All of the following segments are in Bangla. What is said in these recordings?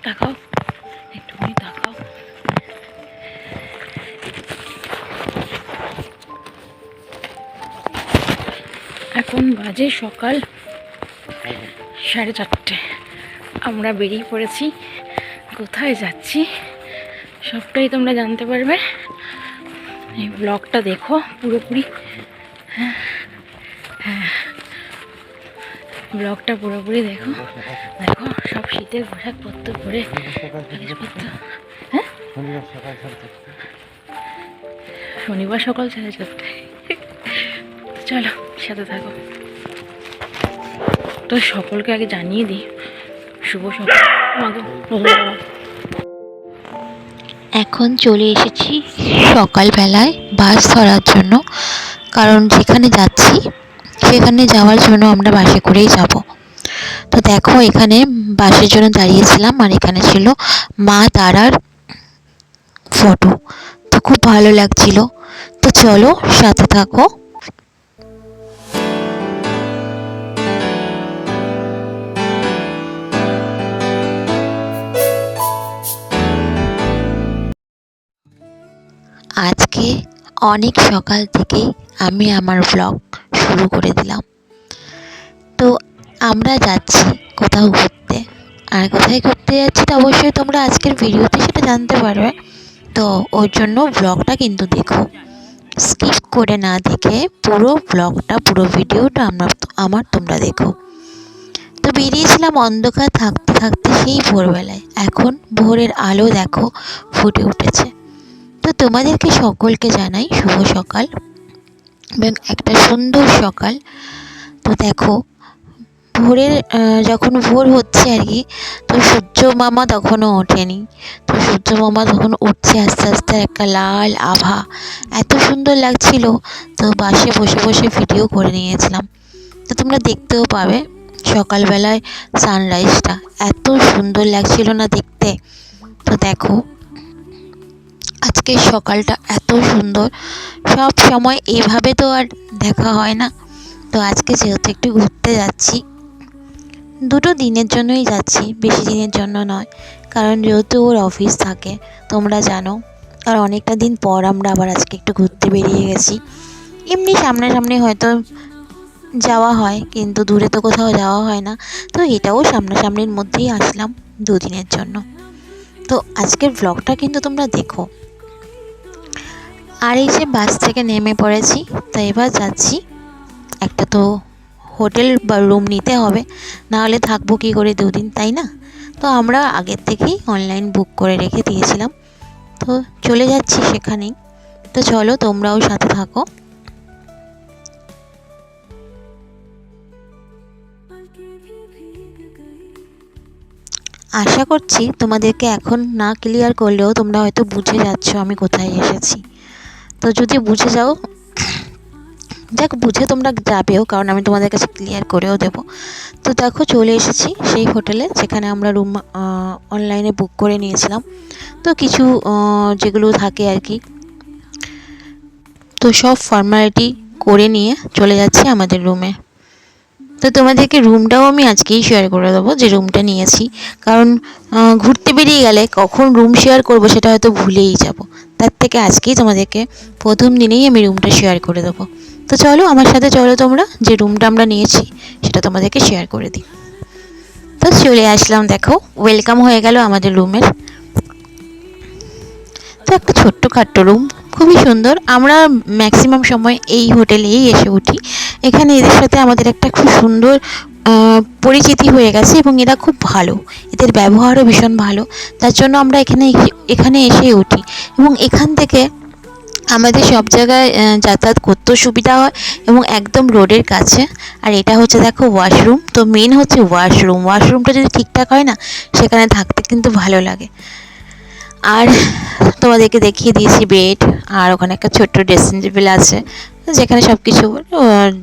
তাকাও, একটুখানি তাকাও। এখন বাজে সকাল 4:30। আমরা বেরিয়ে পড়েছি। কোথায় যাচ্ছি সবটাই তোমরা জানতে পারবে। এই ব্লগটা দেখো পুরোপুরি। হ্যাঁ, ব্লগটা পুরোপুরি দেখো। দেখো সব শীতের পোশাকপত্র পরে, হ্যাঁ শনিবার সকাল 4:30। চলো সাথে থাকো। তো সকলকে আগে জানিয়ে দিই শুভ সকাল। এখন চলে এসেছি সকালবেলায় বাস ধরার জন্য, কারণ যেখানে যাচ্ছি সেখানে যাওয়ার জন্য আমরা বাসে করেই যাব। তো দেখো এখানে বাসের জন্য দাঁড়িয়েছিলাম, আর এখানে ছিল মা তারার ফটো। তো খুব ভালো লাগছিল। তো চলো সাথে থাকো। আজকে অনেক সকাল থেকেই আমি আমার ব্লগ শুরু করে দিলাম। তো আমরা যাচ্ছি কোথাও ঘুরতে, আর কোথায় ঘুরতে যাচ্ছি তো অবশ্যই তোমরা আজকের ভিডিওতে সেটা জানতে পারবে। তো ওই জন্য ব্লগটা কিন্তু দেখো, স্কিপ করে না দেখে পুরো ব্লগটা, পুরো ভিডিওটা আমার তোমরা দেখো। তো বেরিয়েছিলাম অন্ধকার থাকতে থাকতে সেই ভোরবেলায়। এখন ভোরের আলো দেখো ফুটে উঠেছে। তো তোমাদেরকে সকলকে জানাই শুভ সকাল এবং একটা সুন্দর সকাল। তো দেখো ভোরের যখন ভোর হচ্ছে আর কি, তো সূর্য মামা তখনও ওঠেনি। তো সূর্য মামা তখন উঠছে আস্তে আস্তে, একটা লাল আভা, এত সুন্দর লাগছিল। তো বাসে বসে বসে ভিডিও করে নিয়েছিলাম। তো তোমরা দেখতেও পাবে সকালবেলায় সানরাইজটা এত সুন্দর লাগছিল না দেখতে। তো দেখো আজকের সকালটা এত সুন্দর, সব সময় এভাবে তো আর দেখা হয় না। তো আজকে যেহেতু একটু ঘুরতে যাচ্ছি, 2 দিনের জন্যই যাচ্ছি, বেশি দিনের জন্য নয়। কারণ যেহেতু ওর অফিস থাকে তোমরা জানো, আর অনেকটা দিন পর আমরা আবার আজকে একটু ঘুরতে বেরিয়ে গেছি। এমনি সামনাসামনি হয়তো যাওয়া হয়, কিন্তু দূরে তো কোথাও যাওয়া হয় না। তো এটাও সামনাসামনির মধ্যেই আসলাম 2 দিনের জন্য। তো আজকের ব্লগটা কিন্তু তোমরা দেখো। আর এই যে বাস থেকে নেমে পড়েছি, তো এবার যাচ্ছি। একটা তো হোটেল বা রুম নিতে হবে, নাহলে থাকবো কী করে 2 দিন, তাই না? তো আমরা আগের থেকেই অনলাইন বুক করে রেখে দিয়েছিলাম। তো চলে যাচ্ছি সেখানেই। তো চলো তোমরাও সাথে থাকো। আশা করছি তোমাদেরকে এখন না ক্লিয়ার করলেও তোমরা হয়তো বুঝে যাচ্ছ আমি কোথায় এসেছি। তো যদি বুঝে যাও, দেখ বুঝে তোমরা যাবেও, কারণ আমি তোমাদের কাছে ক্লিয়ার করেও দেবো। তো দেখো চলে এসেছি সেই হোটেলে যেখানে আমরা রুম অনলাইনে বুক করে নিয়েছিলাম। তো কিছু যেগুলো থাকে আর কি, তো সব ফর্মালিটি করে নিয়ে চলে যাচ্ছি আমাদের রুমে। তো তোমাদেরকে রুমটাও আমি আজকেই শেয়ার করে দেবো যে রুমটা নিয়েছি, কারণ ঘুরতে বেরিয়ে গেলে কখন রুম শেয়ার করবো সেটা হয়তো ভুলেই যাব। তার থেকে আজকেই তোমাদেরকে প্রথম দিনেই আমি রুমটা শেয়ার করে দেবো। তো চলো আমার সাথে চলো তোমরা, যে রুমটা আমরা নিয়েছি সেটা তোমাদেরকে শেয়ার করে দিই। তো চলে আসলাম, দেখো ওয়েলকাম হয়ে গেল আমাদের রুমের। তো একটা ছোট্টখাট্টো রুম, খুবই সুন্দর। আমরা ম্যাক্সিমাম সময় এই হোটেলেই এসে উঠি। এখানে এদের সাথে আমাদের একটা খুব সুন্দর পরিচিতি হয়ে গেছে, এবং এরা খুব ভালো, এদের ব্যবহারও ভীষণ ভালো। তার জন্য আমরা এখানে এসেই উঠি, এবং এখান থেকে আমাদের সব জায়গায় যাতায়াত করতেও সুবিধা হয়, এবং একদম রোডের কাছে। আর এটা হচ্ছে দেখো ওয়াশরুম। তো মেন হচ্ছে ওয়াশরুমটা যদি ঠিকঠাক হয় না, সেখানে থাকতে কিন্তু ভালো লাগে। আর তোমাদেরকে দেখিয়ে দিয়েছি বেড, আর ওখানে একটা ছোট্ট ড্রেসিং টেবিল আছে যেখানে সব কিছু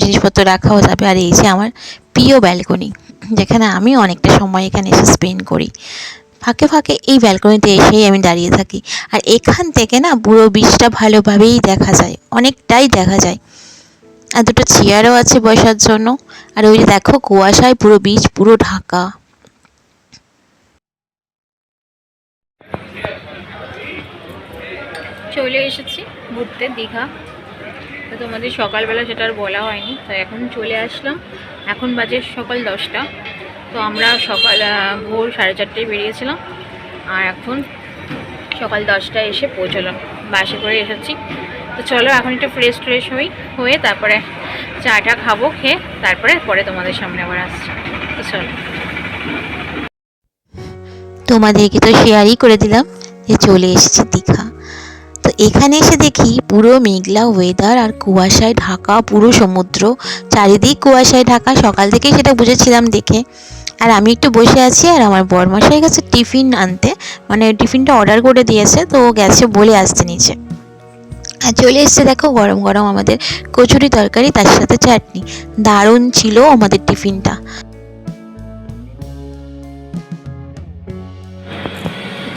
জিনিসপত্র রাখাও যাবে। আর এই যে আমার প্রিয় ব্যালকনি, যেখানে আমি অনেকটা সময় এখানে এসে স্পেন্ড করি। ফাঁকে ফাঁকে এই ব্যালকনিতে এসেই আমি দাঁড়িয়ে থাকি। আর এখান থেকে না পুরো বীচটা ভালোভাবেই দেখা যায়, অনেকটাই দেখা যায়। আর 2টো চেয়ারও আছে বসার জন্য। আর ওই যে দেখো কুয়াশায় পুরো বীচ পুরো ঢাকা। চলে এসেছি ঘুরতে দীঘা। তো তোমাদের সকালবেলা সেটা আর বলা হয়নি, তো এখন চলে আসলাম। এখন বাজে সকাল 10টা। তো আমরা সকাল ভোর 4:30টায় বেরিয়েছিলাম, আর এখন সকাল 10টায় এসে পৌঁছলাম। বাসে করে এসেছি। তো চলো এখন একটু ফ্রেশ হয়ে তারপরে চাটা খাবো, খেয়ে পরে তোমাদের সামনে আবার আসছি। তো চলো। তোমাদেরকে তো শেয়ারই করে দিলাম যে চলে এসেছি দীঘা। তো এখানে এসে দেখি পুরো মেঘলা ওয়েদার আর কুয়াশায় ঢাকা পুরো সমুদ্র, চারিদিক কুয়াশায় ঢাকা। সকাল থেকেই সেটা বুঝেছিলাম দেখে। আর আমি একটু বসে আছি, আর আমার বরমশাই গেছে টিফিন আনতে, মানে টিফিনটা অর্ডার করে দিয়েছে, তো ও গেছে বলে আসতে নিচে। আর চলে এসছে দেখো গরম গরম আমাদের কচুরি তরকারি, তার সাথে চাটনি। দারুণ ছিল আমাদের টিফিনটা।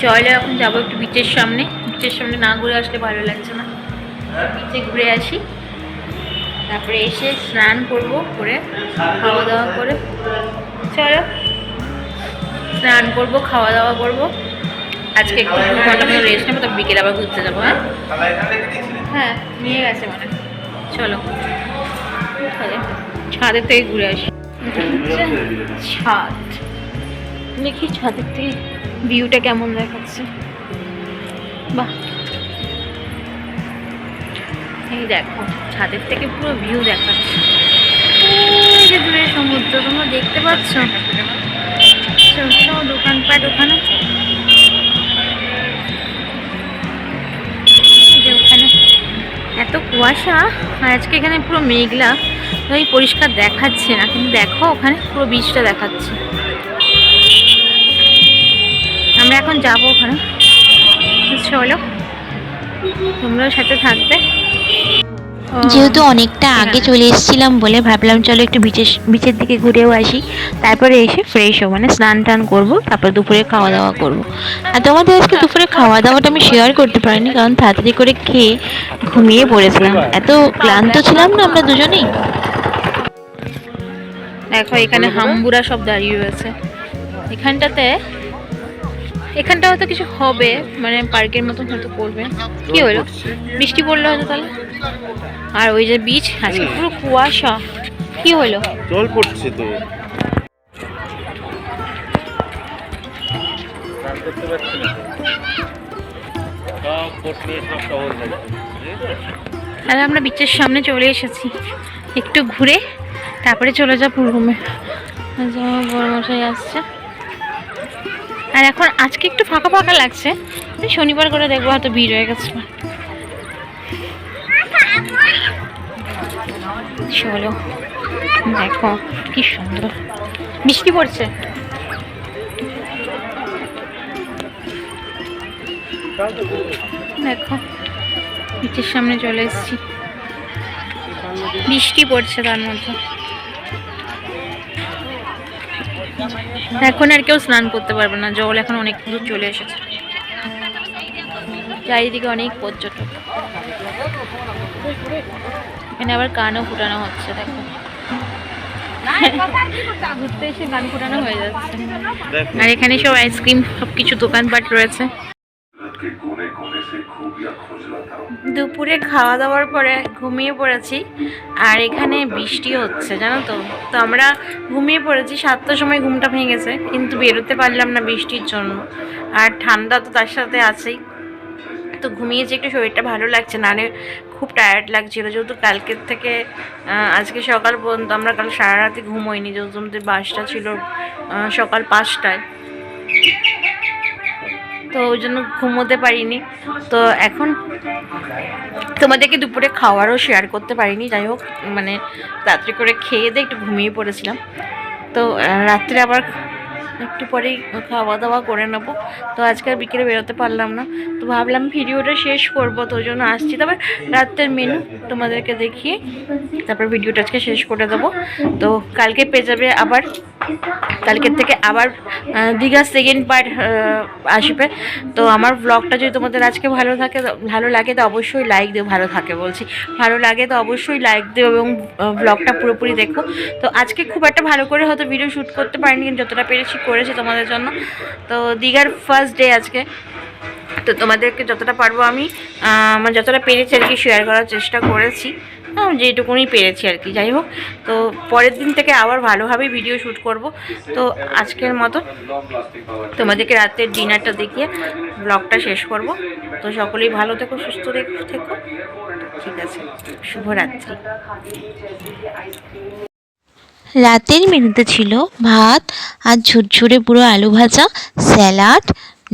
চলো এখন যাবো একটু বিচের সামনে না ঘুরে আসলে ভালো লাগছে না। বিচে ঘুরে আসি, তারপরে এসে স্নান করবো, করে খাওয়া দাওয়া করে চলো স্নান করবো, খাওয়া দাওয়া করবো। আজকে একটু 2 ঘন্টা মতো রেস্ট নেবো, তারপর বিকেলে আবার ঘুরতে যাবো। হ্যাঁ নিয়ে গেছে মানে। চলো তাহলে ছাদের থেকে ঘুরে আসি। ছাদ দেখি ছাদের থেকে ভিউটা কেমন দেখাচ্ছে। বাহ, এই দেখো ছাদের থেকে পুরো ভিউ দেখাচ্ছে। ওই যে দূরে সমুদ্র তোমরা দেখতে পাচ্ছ, দোকানপাট ওখানে, ওখানে এত কুয়াশা। আর আজকে এখানে পুরো মেঘলা, ওই পরিষ্কার দেখাচ্ছে না, কিন্তু দেখো ওখানে পুরো বীজটা দেখাচ্ছে। আমরা এখন যাবো ওখানে, চলো তোমরাও সাথে থাকবে। যেহেতু অনেকটা আগে চলে এসেছিলাম বলে ভাবলাম চলো একটু বিচের দিকে ঘুরেও আসি, তারপরে এসে ফ্রেশ হবো, মানে স্নান টান করবো, তারপর দুপুরে খাওয়া দাওয়া করবো। আর তোমাদের আজকে দুপুরে খাওয়া দাওয়াটা আমি শেয়ার করতে পারিনি, কারণ তাড়াতাড়ি করে খেয়ে ঘুমিয়ে পড়েছিলাম, এত ক্লান্ত ছিলাম না আমরা দুজনেই। দেখো এখানে হাম্বুরা সব দাঁড়িয়ে রয়েছে। এখানটা হয়তো কিছু হবে, মানে পার্কের মতন হয়তো করবে। কি হলো, বৃষ্টি পড়লো হয়তো তাহলে। আর ওই যে বিচ, আজকে পুরো কুয়াশা। কি হলো, জল পড়ছে তো। তাহলে আমরা বিচের সামনে চলে এসেছি, একটু ঘুরে তারপরে চলে যাবো রুমে। আমার বড়মশাই আসছে। আর এখন আজকে একটু ফাঁকা ফাঁকা লাগছে, শনিবার করে দেখবো হয়তো ভিড় হয়ে গেছে। চলো দেখো কি সুন্দর বৃষ্টি পড়ছে। দেখো বিচের সামনে চলে এসেছি, বৃষ্টি পড়ছে তার মধ্যে। এখন আর কেউ স্নান করতে পারবে না, জল এখন অনেক দূর চলে এসেছে। চারিদিকে অনেক পর্যটক, এখানে আবার গানও ফুটানো হচ্ছে। দেখো ঘুরতে এসে গান ফুটানো হয়ে যাচ্ছে। আর এখানে সব আইসক্রিম সবকিছু দোকানপাট রয়েছে। দুপুরে খাওয়া দাওয়ার পরে ঘুমিয়ে পড়েছি, আর এখানে বৃষ্টি হচ্ছে জানো তো। তো আমরা ঘুমিয়ে পড়েছি, 7টার সময় ঘুমটা ভেঙে গেছে, কিন্তু বেরোতে পারলাম না বৃষ্টির জন্য। আর ঠান্ডা তো তার সাথে আছেই, তো ঘুমিয়েছি, একটু শরীরটা ভালো লাগছে না, খুব টায়ার্ড লাগছিল। যেহেতু কালকের থেকে আজকে সকাল পর্যন্ত আমরা কাল সারা রাতে ঘুমোইনি, যেহেতু আমাদের বাসটা ছিল সকাল 5টায়, তো ওই জন্য ঘুমোতে পারিনি। তো এখন তোমাদেরকে দুপুরে খাওয়ারও শেয়ার করতে পারিনি। যাই হোক, মানে রাত্রে করে খেয়ে দিয়ে একটু ঘুমিয়ে পড়েছিলাম। তো রাত্রে আবার একটু পরেই খাওয়া দাওয়া করে নেবো। তো আজকে আর বিকেলে বেরোতে পারলাম না, তো ভাবলাম ভিডিওটা শেষ করবো, তো ওই জন্য আসছি। তবে রাতের মেনু তোমাদেরকে দেখিয়ে তারপর ভিডিওটা আজকে শেষ করে দেবো। তো কালকে পেয়ে যাবে আবার, কালকের থেকে আবার দীঘার সেকেন্ড পার্ট আসবে। তো আমার ব্লগটা যদি তোমাদের আজকে ভালো লাগে তো অবশ্যই লাইক দিও। ভালো লাগে তো অবশ্যই লাইক দিও এবং ব্লগটা পুরোপুরি দেখো। তো আজকে খুব একটা ভালো করে হয়তো ভিডিও শ্যুট করতে পারিনি, কিন্তু যতটা পেরেছি করেছি তোমাদের জন্য। তো দীঘার ফার্স্ট ডে আজকে, তো তোমাদেরকে যতটা পারবো আমি মানে যতটা পেরেছি আর কি শেয়ার করার চেষ্টা করেছি, যেটুকুনি পেরেছি আর কি। যাই হোক, তো পরের দিন থেকে আবার ভালোভাবে ভিডিও শ্যুট করব। তো আজকের মতো তোমাদেরকে রাতের ডিনারটা দেখিয়ে ব্লগটা শেষ করব। তো সকলেই ভালো থেকো, সুস্থ থেকো, ঠিক আছে, শুভরাত্রি। রাতের মেনুতে ছিল ভাত আর ঝুরঝুরে পুরো আলু ভাজা, স্যালাড,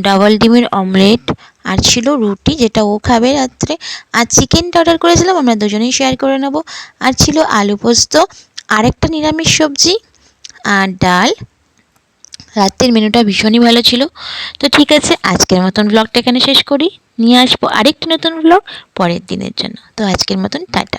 ডবল ডিমের অমলেট, আর ছিল রুটি যেটা ও খাবে রাত্রে, আর চিকেনটা অর্ডার করেছিলাম, আমরা দুজনেই শেয়ার করে নেব। আর ছিল আলু পোস্ত, আরেকটা নিরামিষ সবজি আর ডাল। রাতের মেনুটা ভীষণই ভালো ছিল। তো ঠিক আছে, আজকের মতন ব্লগটা এখানে শেষ করি। নিয়ে আসবো আরেকটি নতুন ব্লগ পরের দিনের জন্য। তো আজকের মতন টাটা।